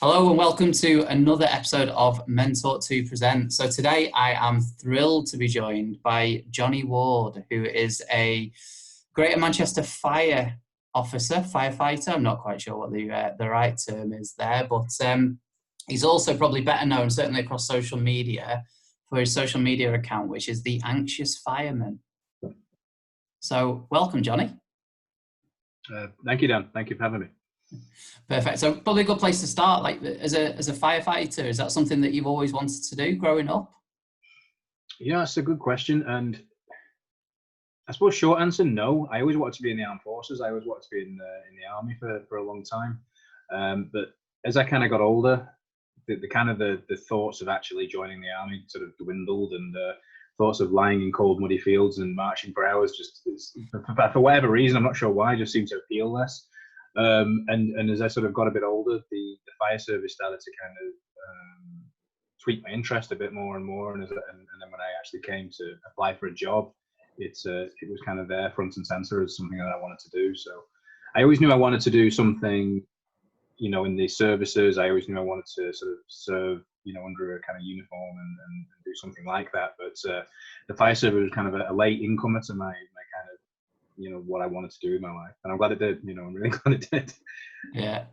Hello and welcome to another episode of MenTalk2 Present. So today I am thrilled to be joined by Jonny Ward, who is a Greater Manchester Fire officer, firefighter. I'm not quite sure what the right term is there, but he's also probably better known, certainly across social media, for his social media account, which is the Anxious Fireman. So welcome, Jonny. Thank you, Dan. Thank you for having me. Perfect. So probably a good place to start. Like as a firefighter, is that something that you've always wanted to do growing up? Yeah, that's a good question. And I suppose short answer, no. I always wanted to be in the armed forces. I always wanted to be in the army for a long time. But as I kind of got older, the thoughts of actually joining the army sort of dwindled, and thoughts of lying in cold, muddy fields and marching for hours for whatever reason, I'm not sure why, just seemed to appeal less. And as I sort of got a bit older, the fire service started to kind of tweak my interest a bit more and more. And then when I actually came to apply for a job, it was kind of there front and center as something that I wanted to do. So I always knew I wanted to do something, in the services. I always knew I wanted to sort of serve, under a kind of uniform and do something like that. But the fire service was kind of a late incomer to my kind of, what I wanted to do in my life, and I'm glad it did. I'm really glad it did. Yeah.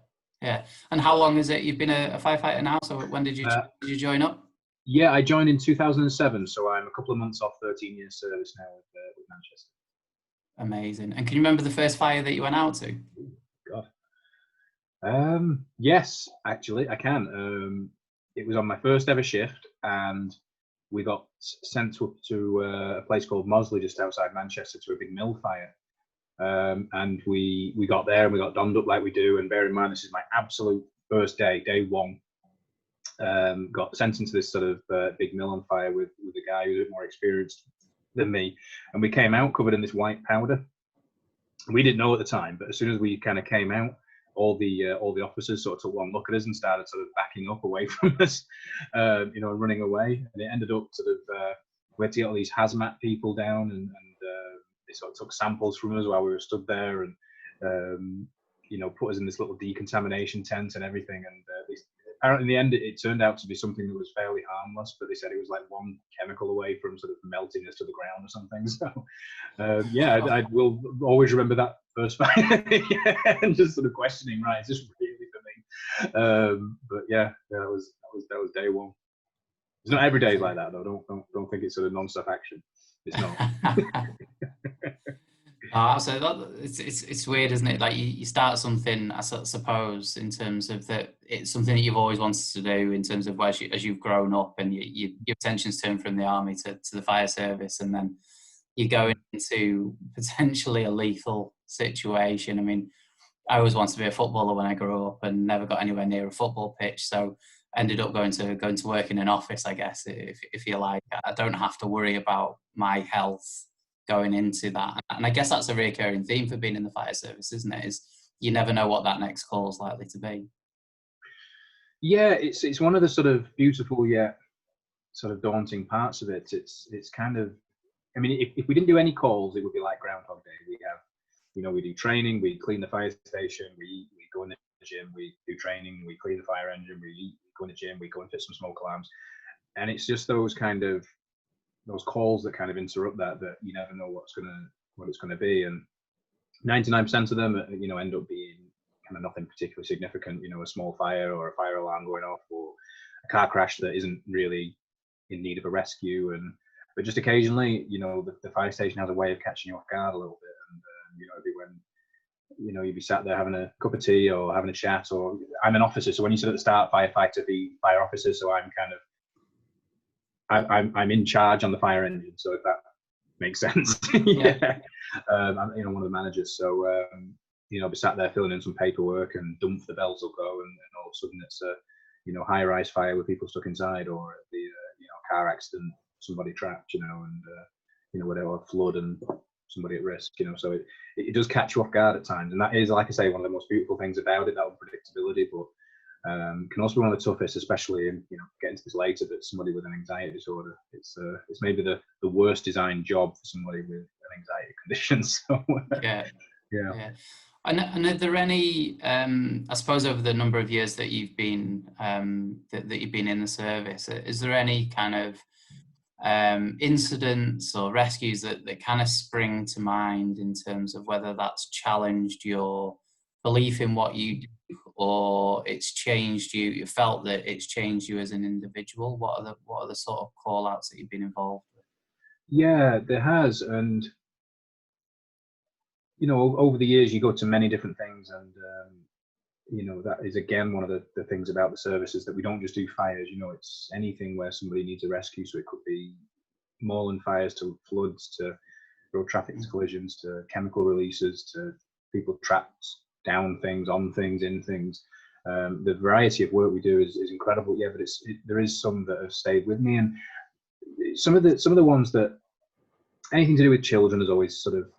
And how long is it you've been a firefighter now? So when did you join up? Yeah, I joined in 2007, so I'm a couple of months off 13 years service now with Manchester. Amazing. And can you remember the first fire that you went out to? God. Yes, actually, I can. It was on my first ever shift, and we got sent to a place called Mosley, just outside Manchester, to a big mill fire. And we got there and we got donned up like we do. And bear in mind, this is my absolute first day one. Got sent into this sort of big mill on fire with a guy who's a bit more experienced than me. And we came out covered in this white powder. We didn't know at the time, but as soon as we kind of came out, all the officers sort of took one look at us and started sort of backing up away from us, and running away. And it ended up sort of we had to get all these hazmat people down, and they sort of took samples from us while we were stood there, and put us in this little decontamination tent and everything. And apparently in the end it turned out to be something that was fairly harmless, but they said it was like one chemical away from sort of melting us to the ground or something. So I will always remember that first fight. And just sort of questioning, right, is this really for me? But yeah, that was day one. It's not every day like that though. Don't think it's sort of non-stop action. It's not. So it's weird, isn't it? Like you start something, I suppose, in terms of that it's something that you've always wanted to do, in terms of as you've grown up and your attention's turned from the army to the fire service, and then you're going into potentially a lethal situation. I mean, I always wanted to be a footballer when I grew up and never got anywhere near a football pitch, so ended up going to work in an office, I guess, if you like. I don't have to worry about my health going into that. And I guess that's a recurring theme for being in the fire service, isn't it? Is you never know what that next call is likely to be. Yeah, it's one of the sort of beautiful yet sort of daunting parts of it. It's kind of, I mean, if we didn't do any calls, it would be like Groundhog Day. We have, we do training, we clean the fire station, we go in the gym, we do training, we clean the fire engine, we go in the gym, we go and fit some smoke alarms. And it's just those calls that kind of interrupt that you never know what it's gonna be. And 99% of them, end up being kind of nothing particularly significant, a small fire or a fire alarm going off, or a car crash that isn't really in need of a rescue. But just occasionally, the fire station has a way of catching you off guard a little bit. And you'd be sat there having a cup of tea or having a chat. Or I'm an officer, so when you said at the start, firefighter, the fire officer, so I'm kind of I'm in charge on the fire engine, so if that makes sense. Yeah. I'm one of the managers, so I'll be sat there filling in some paperwork, and dump, the bells will go, and all of a sudden it's a high-rise fire with people stuck inside, or the car accident, somebody trapped, and whatever, flood and somebody at risk, so it does catch you off guard at times. And that is, like I say, one of the most beautiful things about it, that unpredictability. But can also be one of the toughest, especially in get into this later, but somebody with an anxiety disorder, it's maybe the worst designed job for somebody with an anxiety condition. So yeah. And are there any, I suppose, over the number of years that you've been that you've been in the service, is there any kind of incidents or rescues that kind of spring to mind in terms of whether that's challenged your belief in what you do, or it's changed you? You felt that it's changed you as an individual. What are the sort of call outs that you've been involved with? Yeah, there has, and over the years you go to many different things, and that is again one of the things about the service is that we don't just do fires. It's anything where somebody needs a rescue. So it could be moorland fires to floods to road traffic collisions to chemical releases to people trapped down things, on things, in things. The variety of work we do is incredible. Yeah, but there is some that have stayed with me, and some of the ones that anything to do with children has always sort of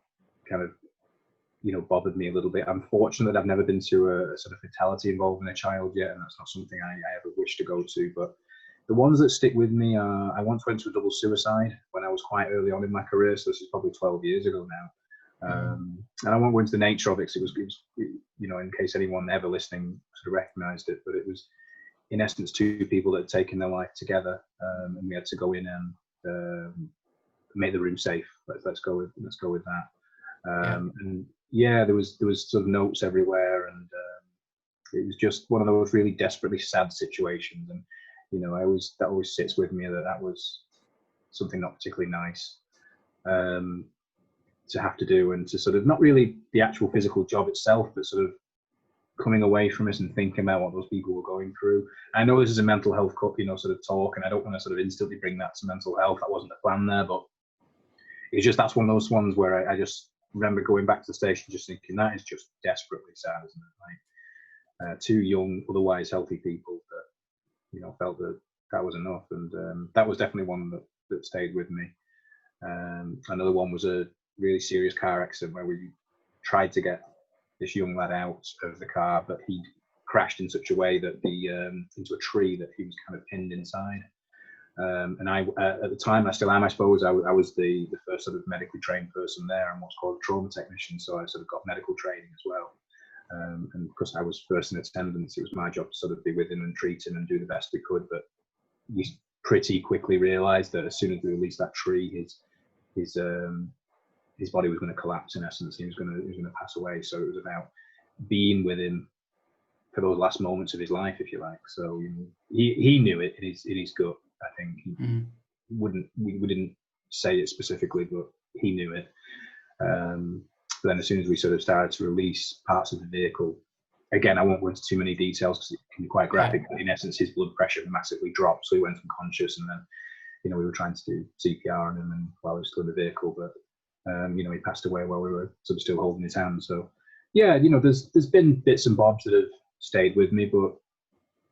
kind of bothered me a little bit. I'm fortunate that I've never been to a sort of fatality involving a child yet, and that's not something I ever wish to go to. But the ones that stick with me are, I once went to a double suicide when I was quite early on in my career, so this is probably 12 years ago now. And I won't go into the nature of it, because it was in case anyone ever listening sort of recognised it, but it was in essence two people that had taken their life together, and we had to go in and make the room safe. Let's go with that. And yeah, there was sort of notes everywhere, and it was just one of those really desperately sad situations. And that always sits with me, that was something not particularly nice to have to do, and to sort of not really the actual physical job itself, but sort of coming away from it and thinking about what those people were going through. I know this is a mental health sort of talk, and I don't want to sort of instantly bring that to mental health. That wasn't the plan there, but it's just that's one of those ones where I just remember going back to the station just thinking, that is just desperately sad, isn't it? Like two young, otherwise healthy people that felt that was enough, and that was definitely one that stayed with me. Another one was a really serious car accident where we tried to get this young lad out of the car, but he crashed in such a way that into a tree that he was kind of pinned inside. And I, at the time, I still am, I suppose, I was the first sort of medically trained person there, and what's called a trauma technician. So I sort of got medical training as well. And because I was first in attendance, it was my job to sort of be with him and treat him and do the best we could. But we pretty quickly realised that as soon as we released that tree, his body was going to collapse. In essence, he was going to pass away. So it was about being with him for those last moments of his life, if you like. So he knew it in his gut. I think he we didn't say it specifically, but he knew it. But then as soon as we sort of started to release parts of the vehicle, again, I won't go into too many details because it can be quite graphic, but in essence, his blood pressure massively dropped. So he went unconscious, and then, we were trying to do CPR on him and while he was still in the vehicle, but, he passed away while we were sort of still holding his hand. So yeah, there's been bits and bobs that have stayed with me, but,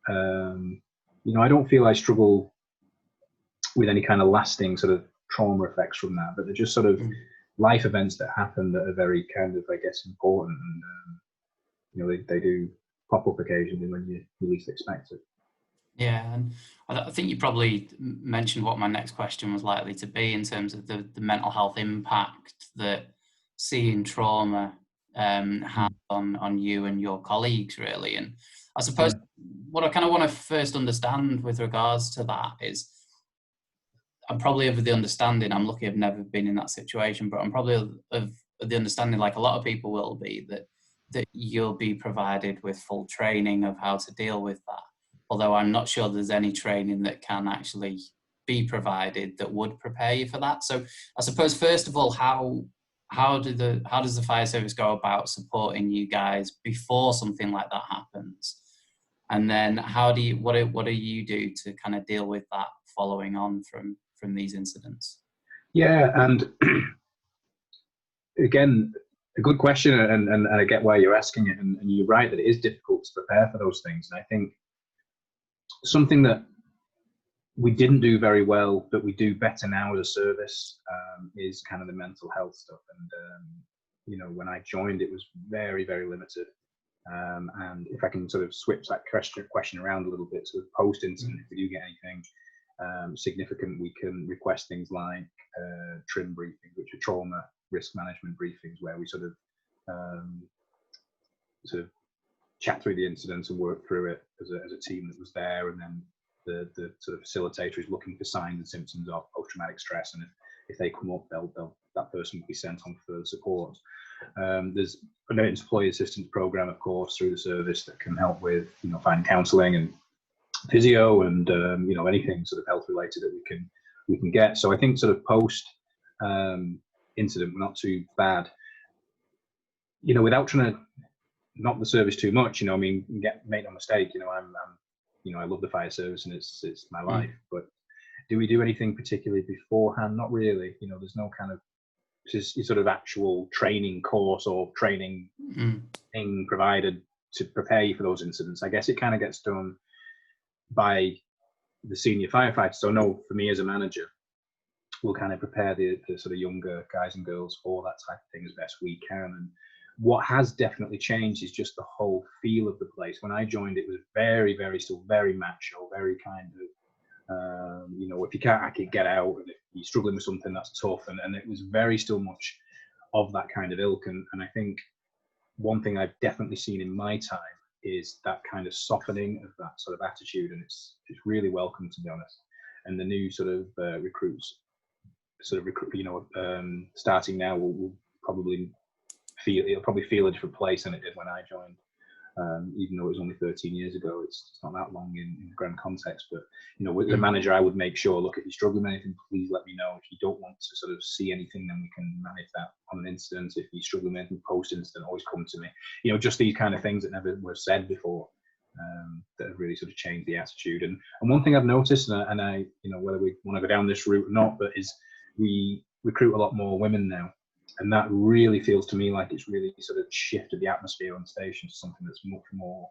I don't feel I struggle with any kind of lasting sort of trauma effects from that, but they're just sort of life events that happen that are very kind of, I guess, important, and they do pop up occasionally when you least expect it. Yeah, and I think you probably mentioned what my next question was likely to be in terms of the mental health impact that seeing trauma has on you and your colleagues, really. And I suppose what I kind of want to first understand with regards to that is, I'm probably of the understanding, I'm lucky I've never been in that situation, but I'm probably of the understanding, like a lot of people will be, that you'll be provided with full training of how to deal with that. Although I'm not sure there's any training that can actually be provided that would prepare you for that. So I suppose, first of all, how does the fire service go about supporting you guys before something like that happens? And then what do you do to kind of deal with that following on from these incidents? Yeah, and again, a good question, and I get why you're asking it, and you're right that it is difficult to prepare for those things. And I think something that we didn't do very well, but we do better now as a service, is kind of the mental health stuff. And when I joined, it was very, very limited. And if I can sort of switch that question around a little bit, sort of post-incident, if we do get anything significant, we can request things like TRIM briefings, which are trauma risk management briefings, where we sort of sort of chat through the incident and work through it as a team that was there. And then the sort of facilitator is looking for signs and symptoms of post-traumatic stress, and if they come up, that person will be sent on for further support. There's an employee assistance program, of course, through the service that can help with, you know, finding counselling and physio and you know, anything sort of health related that we can get. So I think sort of post incident, we're not too bad. You know, without trying to knock the service too much, you know, I mean, make no mistake, you know, I'm you know, I love the fire service and it's my life, but do we do anything particularly beforehand? Not really. You know, there's no kind of sort of actual training course or training thing provided to prepare you for those incidents. I guess it kind of gets done by the senior firefighters. So no, for me as a manager, we'll kind of prepare the sort of younger guys and girls for that type of thing as best we can. And what has definitely changed is just the whole feel of the place. When I joined, it was still very macho, very kind of, you know, if you can't hack it, get out. And if you're struggling with something, that's tough. And it was very still much of that kind of ilk. And I think one thing I've definitely seen in my time is that kind of softening of that sort of attitude. And it's really welcome, to be honest. And the new sort of recruits, you know, starting now will probably feel a different place than it did when I joined. Even though it was only 13 years ago, it's not that long in grand context. But, you know, with the manager, I would make sure, look, if you're struggling with anything, please let me know. If you don't want to sort of see anything, then we can manage that on an incident. If you're struggling with anything post-incident, always come to me. You know, just these kind of things that never were said before, that have really sort of changed the attitude. And one thing I've noticed, and I, you know, whether we want to go down this route or not, but is we recruit a lot more women now. And that really feels to me like it's really sort of shifted the atmosphere on the station to something that's much more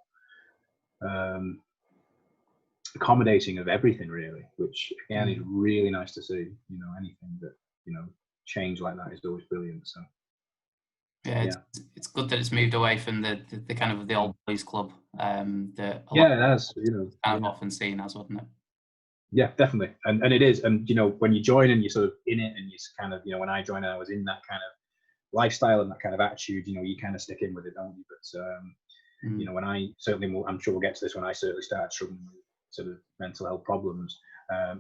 accommodating of everything, really, which again is really nice to see. You know, anything that, you know, change like that is always brilliant. So yeah. It's good that it's moved away from the kind of the old boys club that it has, you know, kind of often seen as, wasn't it? Yeah, definitely. And it is. And, you know, when you join and you're sort of in it and you kind of, you know, when I joined, I was in that kind of lifestyle and that kind of attitude, you know, you kind of stick in with it, don't you? But, you know, when I'm sure we'll get to this, when I certainly started struggling with sort of mental health problems,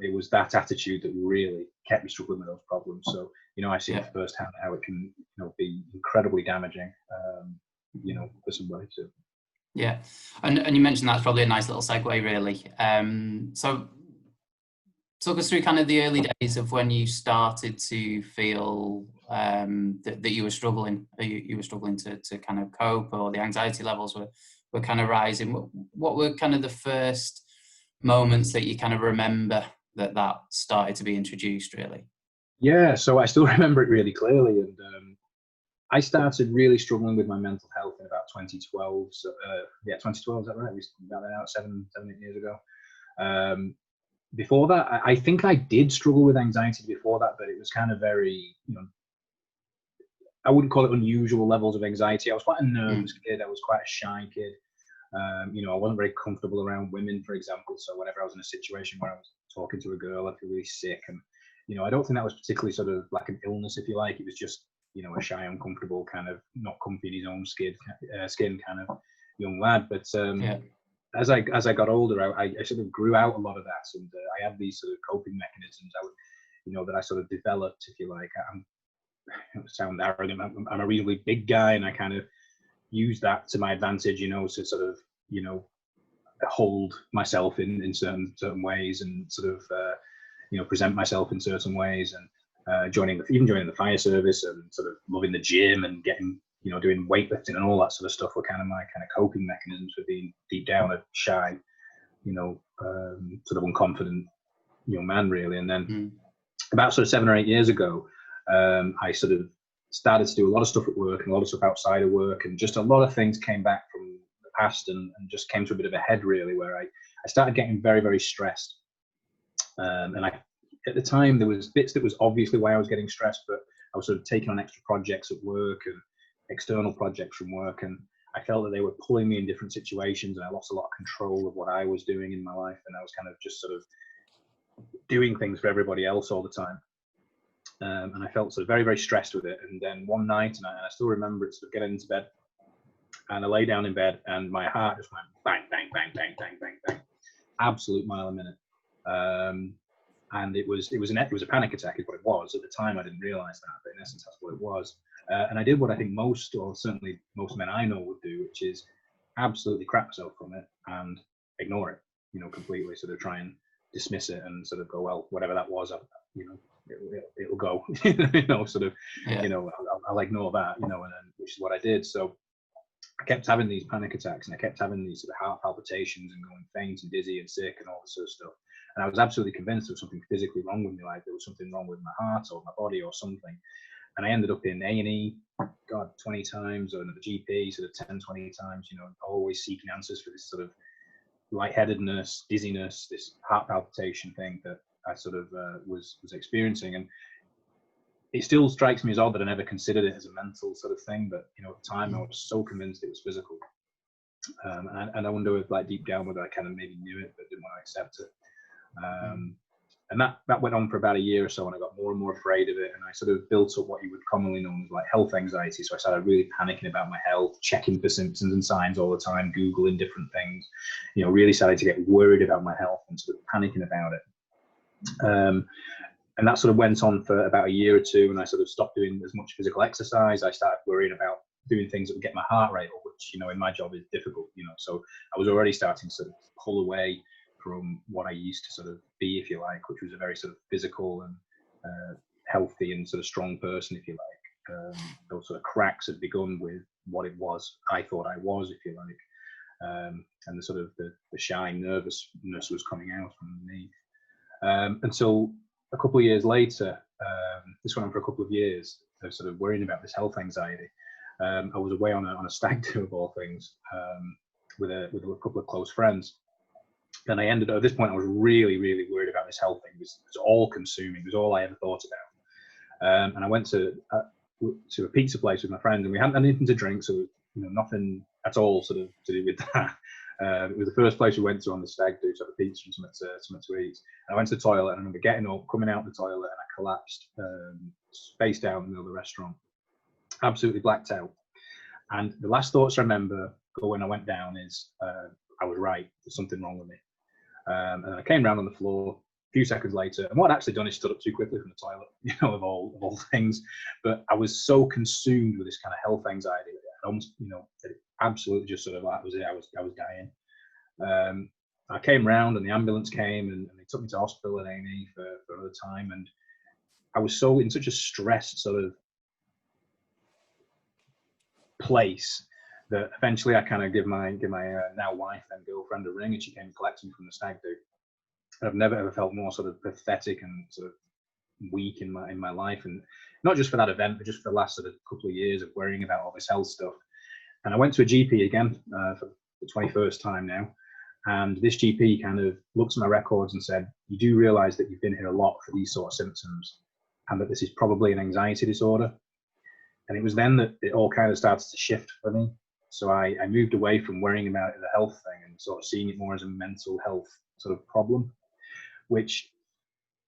it was that attitude that really kept me struggling with those problems. So, you know, I see it firsthand how it can, you know, be incredibly damaging, you know, for somebody too. Yeah. And you mentioned that's probably a nice little segue, really. So talk us through kind of the early days of when you started to feel that you were struggling, you were struggling to kind of cope, or the anxiety levels were kind of rising. What were kind of the first moments that you kind of remember that started to be introduced, really? Yeah, so I still remember it really clearly. And I started really struggling with my mental health in about 2012. So, 2012, is that right? We got that out 7, 8 years ago. Before that, I think I did struggle with anxiety before that, but it was kind of very, you know, I wouldn't call it unusual levels of anxiety. I was quite a nervous kid. I was quite a shy kid. You know, I wasn't very comfortable around women, for example. So whenever I was in a situation where I was talking to a girl, I'd feel really sick. And, you know, I don't think that was particularly sort of like an illness, if you like. It was just, you know, a shy, uncomfortable, kind of not comfy in his own skin kind of young lad. But as I got older, I sort of grew out a lot of that, and I had these sort of coping mechanisms. That I sort of developed, if you like. I sound arrogant. I'm a reasonably big guy, and I kind of use that to my advantage, you know, to sort of, you know, hold myself in certain ways, and sort of, you know, present myself in certain ways, and joining the fire service, and sort of loving the gym and getting, you know, doing weightlifting and all that sort of stuff were kind of my kind of coping mechanisms for being deep down a shy, you know, sort of unconfident young man, really. And then about sort of 7 or 8 years ago, I sort of started to do a lot of stuff at work and a lot of stuff outside of work, and just a lot of things came back from the past and just came to a bit of a head, really, where I started getting very, very stressed. And at the time, there was bits that was obviously why I was getting stressed, but I was sort of taking on extra projects at work and external projects from work, and I felt that they were pulling me in different situations, and I lost a lot of control of what I was doing in my life, and I was kind of just sort of doing things for everybody else all the time. And I felt sort of very, very stressed with it. And then one night, and I still remember it, sort of getting into bed, And I lay down in bed, and my heart just went bang, bang, bang, bang, bang, bang, bang, absolute mile a minute. And it was a panic attack, is what it was. At the time, I didn't realize that, but in essence, that's what it was. And I did what I think most, or certainly most men I know would do, which is absolutely crap myself from it and ignore it, completely. Sort of try and dismiss it and sort of go, well, whatever that was, it'll go, sort of, Yeah. I'll ignore that, and then, which is what I did. So I kept having these panic attacks, and I kept having these sort of heart palpitations and going faint and dizzy and sick and all this sort of stuff. And I was absolutely convinced there was something physically wrong with me, like there was something wrong with my heart or my body or something. And I ended up in A&E, 20 times, or at the GP, sort of 10, 20 times, always seeking answers for this sort of lightheadedness, dizziness, this heart palpitation thing that I sort of was experiencing. And it still strikes me as odd that I never considered it as a mental sort of thing, but at the time I was so convinced it was physical. And I wonder if, like, deep down, whether I kind of maybe knew it but didn't want to accept it. And that went on for about a year or so, and I got more and more afraid of it, and I sort of built up what you would commonly know as like health anxiety. So I started really panicking about my health, checking for symptoms and signs all the time, Googling different things, really started to get worried about my health and sort of panicking about it. And that sort of went on for about a year or two, and I sort of stopped doing as much physical exercise. I started worrying about doing things that would get my heart rate up, which, in my job is difficult, so I was already starting to sort of pull away from what I used to sort of be, if you like, which was a very sort of physical and healthy and sort of strong person, if you like. Those sort of cracks had begun with what it was I thought I was, if you like, and the sort of the shy nervousness was coming out from underneath. Until a couple of years later, this went on for a couple of years, of sort of worrying about this health anxiety. I was away on a stag do, of all things, with a couple of close friends. And I ended up, at this point, I was really, really worried about this health thing. It was all consuming. It was all I ever thought about. And I went to a pizza place with my friend, and we hadn't had anything to drink, so nothing at all sort of to do with that. It was the first place we went to on the stag do, to have a pizza and something to eat. And I went to the toilet, and I remember getting up, coming out of the toilet, and I collapsed face down in the middle of the restaurant, absolutely blacked out. And the last thoughts I remember when I went down is, I was right, there's something wrong with me. And I came round on the floor a few seconds later, and what I'd actually done is stood up too quickly from the toilet, of all things. But I was so consumed with this kind of health anxiety that I almost, that it absolutely just sort of, that was it. I was dying. I came round, and the ambulance came, and they took me to hospital at A&E for another time, and I was so in such a stressed sort of place that eventually I kind of give my now wife and girlfriend a ring, and she came and collected me from the stag do. And I've never ever felt more sort of pathetic and sort of weak in my life, and not just for that event, but just for the last sort of couple of years of worrying about all this health stuff. And I went to a GP again for the 21st time now, and this GP kind of looked at my records and said, "You do realise that you've been here a lot for these sort of symptoms, and that this is probably an anxiety disorder." And it was then that it all kind of started to shift for me. So I moved away from worrying about it as a health thing and sort of seeing it more as a mental health sort of problem, which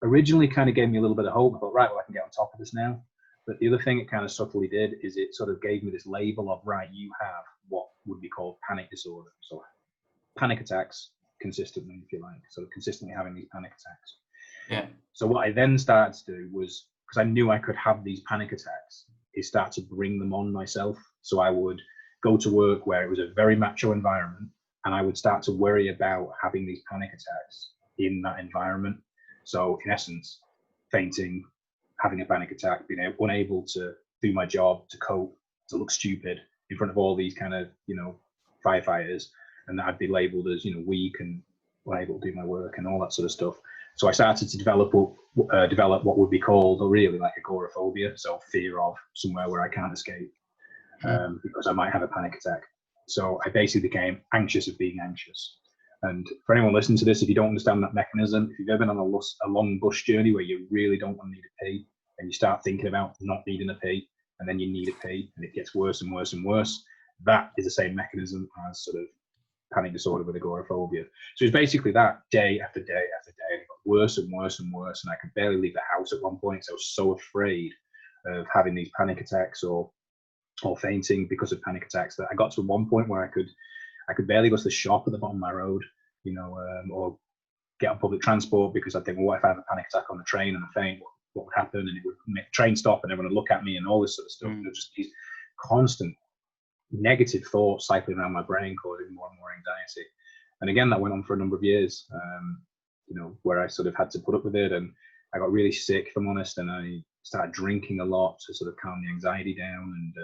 originally kind of gave me a little bit of hope. I thought, right, well, I can get on top of this now. But the other thing it kind of subtly did is it sort of gave me this label of, right, you have what would be called panic disorder. So panic attacks consistently, if you like, sort of consistently having these panic attacks. Yeah. So what I then started to do was, because I knew I could have these panic attacks, is start to bring them on myself. So I would go to work where it was a very macho environment, and I would start to worry about having these panic attacks in that environment. So in essence, fainting, having a panic attack, being unable to do my job, to cope, to look stupid in front of all these kind of, firefighters, and that I'd be labeled as, weak and unable to do my work and all that sort of stuff. So I started to develop what would be called, or really like agoraphobia, so fear of somewhere where I can't escape, because I might have a panic attack. So I basically became anxious of being anxious. And for anyone listening to this, if you don't understand that mechanism, if you've ever been on a long bus journey where you really don't want to need a pee, and you start thinking about not needing a pee, and then you need a pee, and it gets worse and worse and worse, that is the same mechanism as sort of panic disorder with agoraphobia. So it's basically that day after day after day, and it got worse and worse and worse, and I could barely leave the house at one point because I was so afraid of having these panic attacks or or fainting because of panic attacks, that I got to one point where I could barely go to the shop at the bottom of my road, or get on public transport, because I think, well, what if I have a panic attack on the train and I faint? What would happen? And it would make the train stop and everyone would look at me and all this sort of stuff. Just these constant negative thoughts cycling around my brain, causing more and more anxiety. And again, that went on for a number of years, where I sort of had to put up with it, and I got really sick, if I'm honest, and I started drinking a lot to sort of calm the anxiety down. And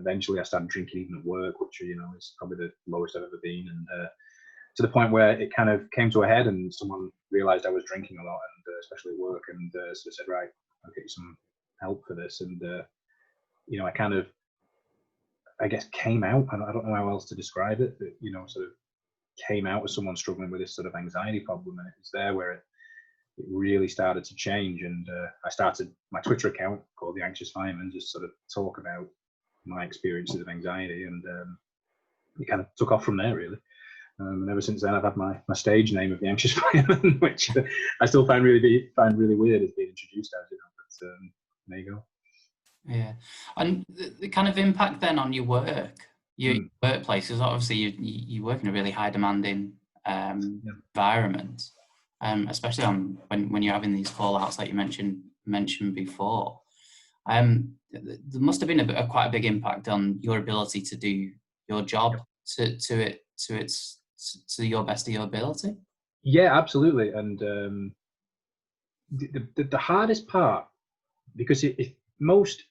eventually I started drinking even at work, which, is probably the lowest I've ever been. And to the point where it kind of came to a head, and someone realized I was drinking a lot, and especially at work, and sort of said, right, I'll get you some help for this. And, I kind of, I guess, came out, and I don't know how else to describe it, but, sort of came out as someone struggling with this sort of anxiety problem. And it was there where it really started to change. And I started my Twitter account called The Anxious Fireman, just sort of talk about my experiences of anxiety. And it kind of took off from there, really. And ever since then, I've had my stage name of The Anxious Fireman, which I still find really weird as being introduced as, but there you go. Yeah. And the kind of impact then on your work, your workplace, is obviously you work in a really high demanding environment, especially when you're having these fallouts like you mentioned before. There must have been quite a big impact on your ability to do your job to your best of your ability. Yeah, absolutely. And the hardest part, because if most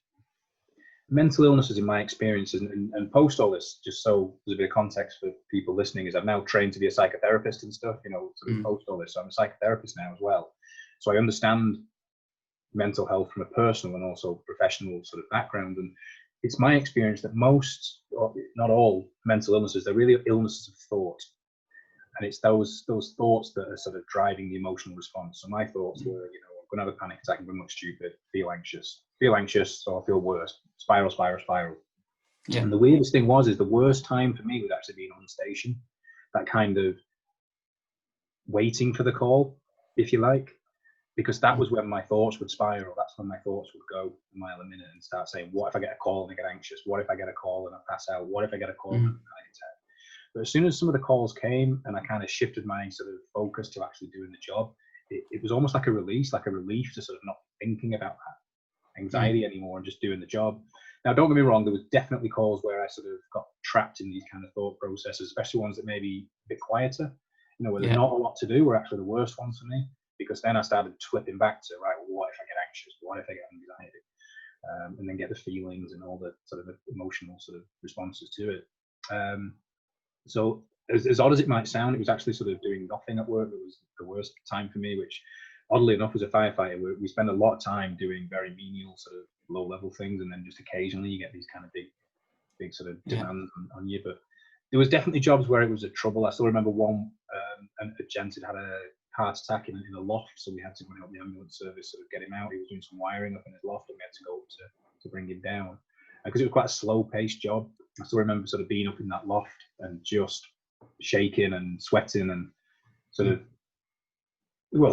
mental illnesses, in my experience, and post all this, just so there's a bit of context for people listening, is I've now trained to be a psychotherapist and stuff, sort of post all this. So I'm a psychotherapist now as well. So I understand mental health from a personal and also professional sort of background. And it's my experience that most, or not all, mental illnesses, they're really illnesses of thought. And it's those thoughts that are sort of driving the emotional response. So my thoughts were, I'm going to have a panic attack, I'm going to look stupid, feel anxious, so I'll feel worse, spiral. Yeah. And the weirdest thing is the worst time for me was actually being on station, that kind of waiting for the call, if you like, because that was when my thoughts would spiral. That's when my thoughts would go a mile a minute and start saying, what if I get a call and I get anxious? What if I get a call and I pass out? What if I get a call and I have a panic attack? But as soon as some of the calls came and I kind of shifted my sort of focus to actually doing the job, it was almost like a release, like a relief to sort of not thinking about that anxiety anymore and just doing the job. Now, don't get me wrong, there was definitely calls where I sort of got trapped in these kind of thought processes, especially ones that may be a bit quieter, where there's not a lot to do, were actually the worst ones for me, because then I started flipping back to, right, well, what if I get anxious? What if I get anxiety? And then get the feelings and all the sort of emotional sort of responses to it. So as odd as it might sound, it was actually sort of doing nothing at work that was the worst time for me, which oddly enough, as a firefighter, we spend a lot of time doing very menial sort of low level things. And then just occasionally you get these kind of big sort of demands on you. But there was definitely jobs where it was a trouble. I still remember one, a gent had a heart attack in a loft. So we had to go and help the ambulance service sort of get him out. He was doing some wiring up in his loft and we had to go up to bring him down. Because it was quite a slow paced job. I still remember sort of being up in that loft and just shaking and sweating and sort of,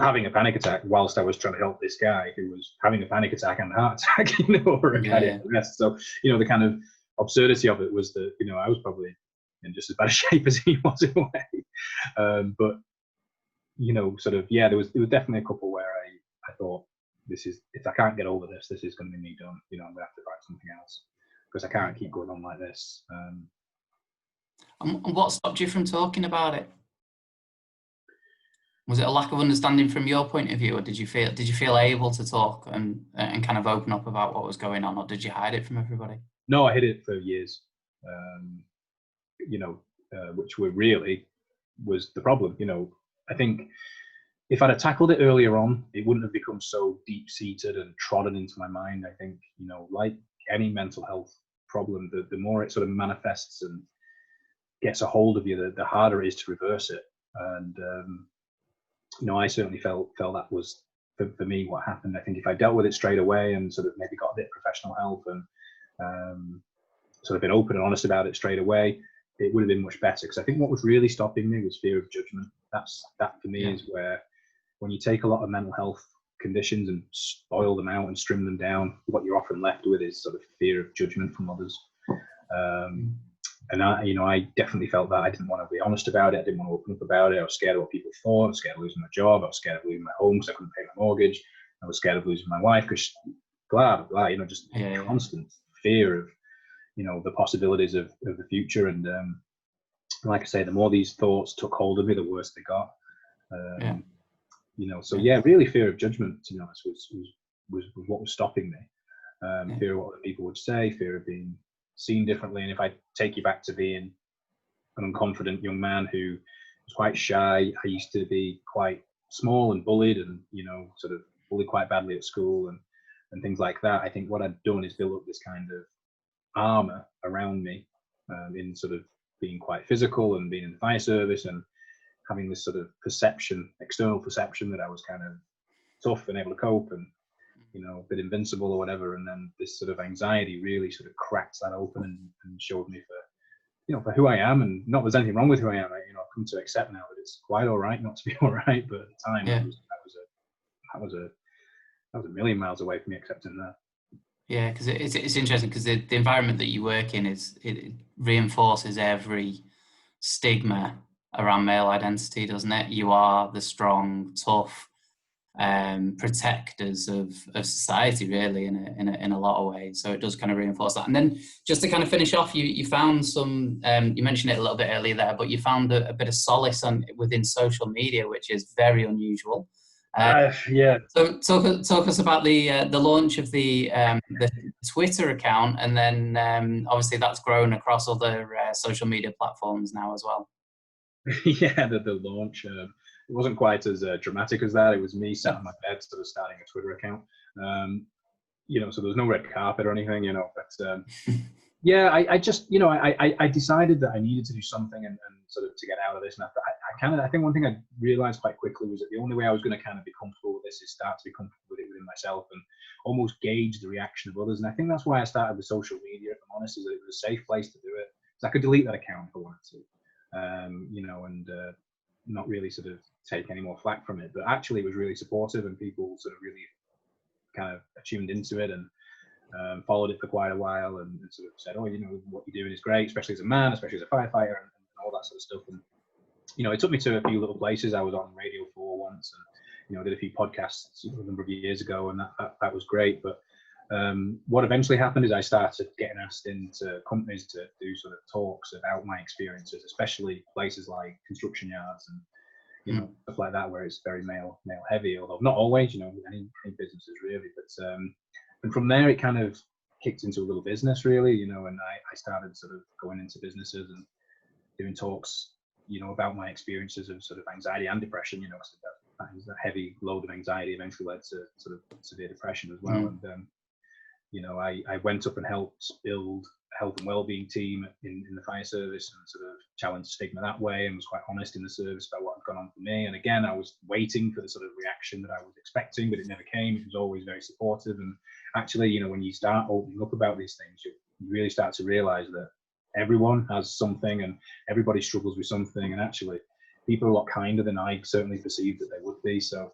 having a panic attack whilst I was trying to help this guy who was having a panic attack and a heart attack, or a cardiac arrest. So, the kind of absurdity of it was that, I was probably in just as bad a shape as he was in a way. But, there was definitely a couple where I thought, if I can't get over this, this is going to be me done. I'm going to have to find something else, because I can't keep going on like this. And what stopped you from talking about it? Was it a lack of understanding from your point of view, or did you feel able to talk and kind of open up about what was going on, or did you hide it from everybody? No, I hid it for years. Which really was the problem. I think if I'd have tackled it earlier on, it wouldn't have become so deep-seated and trodden into my mind. I think, like any mental health problem, the more it sort of manifests and gets a hold of you, the harder it is to reverse it. And, I certainly felt that was, for me, what happened. I think if I dealt with it straight away and sort of maybe got a bit of professional help and sort of been open and honest about it straight away, it would have been much better. Because I think what was really stopping me was fear of judgment. That for me is where, when you take a lot of mental health conditions and spoil them out and strim them down, what you're often left with is sort of fear of judgment from others. And I definitely felt that I didn't want to be honest about it. I didn't want to open up about it. I was scared of what people thought. I was scared of losing my job. I was scared of losing my home because I couldn't pay my mortgage. I was scared of losing my wife because just constant fear of, the possibilities of the future. And like I say, the more these thoughts took hold of me, the worse they got. Really fear of judgment, to be honest, was what was stopping me. Fear of what other people would say, fear of being seen differently. And if I take you back to being an unconfident young man who was quite shy, I used to be quite small and bullied and, sort of bullied quite badly at school and things like that. I think what I'd done is build up this kind of armor around me in sort of being quite physical and being in the fire service and having this sort of external perception that I was kind of tough and able to cope and, a bit invincible or whatever. And then this sort of anxiety really sort of cracked that open and showed me for who I am, and not there's anything wrong with who I am. I've come to accept now that it's quite all right not to be all right. But at the time, that was a million miles away from me accepting that. Yeah, because it's interesting because the environment that you work in it reinforces every stigma around male identity, doesn't it? You are the strong, tough protectors of society, really, in a lot of ways. So it does kind of reinforce that. And then just to kind of finish off, you found some. You mentioned it a little bit earlier there, but you found a bit of solace within social media, which is very unusual. So talk us about the launch of the Twitter account, and then obviously that's grown across other social media platforms now as well. Yeah, the launch. It wasn't quite as dramatic as that. It was me sat on my bed, sort of starting a Twitter account. So there was no red carpet or anything, But I just, I decided that I needed to do something and sort of to get out of this. And I think one thing I realized quite quickly was that the only way I was going to kind of be comfortable with this is start to be comfortable with it within myself and almost gauge the reaction of others. And I think that's why I started with social media, if I'm honest, is that it was a safe place to do it. So I could delete that account if I wanted to, and not really sort of take any more flack from it. But actually it was really supportive and people sort of really kind of tuned into it and followed it for quite a while and sort of said, what you're doing is great, especially as a man, especially as a firefighter and all that sort of stuff. And, it took me to a few little places. I was on Radio 4 once and, did a few podcasts a number of years ago, and that was great. But what eventually happened is I started getting asked into companies to do sort of talks about my experiences, especially places like construction yards and, stuff like that, where it's very male heavy, although not always, any businesses really. But and from there, it kind of kicked into a little business, really, and I started sort of going into businesses and doing talks, about my experiences of sort of anxiety and depression, because that heavy load of anxiety eventually led to sort of severe depression as well. And, I went up and helped build a health and wellbeing team in the fire service and sort of challenged stigma that way and was quite honest in the service about what had gone on for me. And again, I was waiting for the sort of reaction that I was expecting, but it never came. It was always very supportive. And actually, when you start opening up about these things, you really start to realize that everyone has something and everybody struggles with something. And actually, people are a lot kinder than I certainly perceived that they would be. So,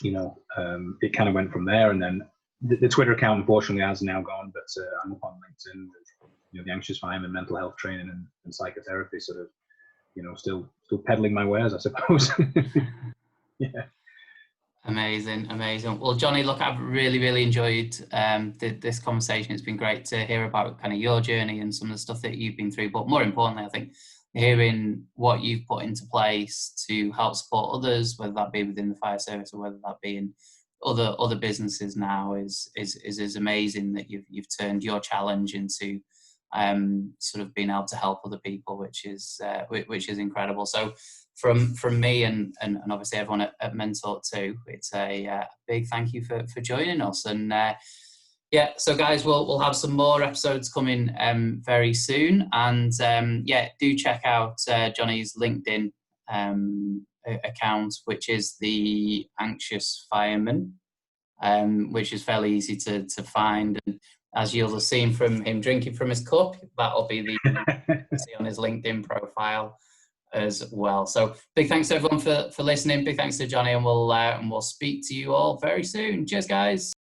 it kind of went from there. And then the Twitter account, unfortunately, has now gone, but I'm up on LinkedIn with, the Anxious Fireman, mental health training and psychotherapy, sort of, still peddling my wares, I suppose. Yeah. Amazing. Well, Jonny, look, I've really, really enjoyed this conversation. It's been great to hear about kind of your journey and some of the stuff that you've been through. But more importantly, I think hearing what you've put into place to help support others, whether that be within the fire service or whether that be in other businesses now, is amazing that you've turned your challenge into sort of being able to help other people, which is incredible. So from me and obviously everyone at MenTalk2, it's a big thank you for joining us. And so guys, we'll have some more episodes coming very soon. And do check out Jonny's LinkedIn account, which is the Anxious Fireman, which is fairly easy to find. And as you'll have seen from him drinking from his cup, that'll be the see on his LinkedIn profile as well. So big thanks to everyone for listening. Big thanks to Jonny, and we'll speak to you all very soon. Cheers, guys.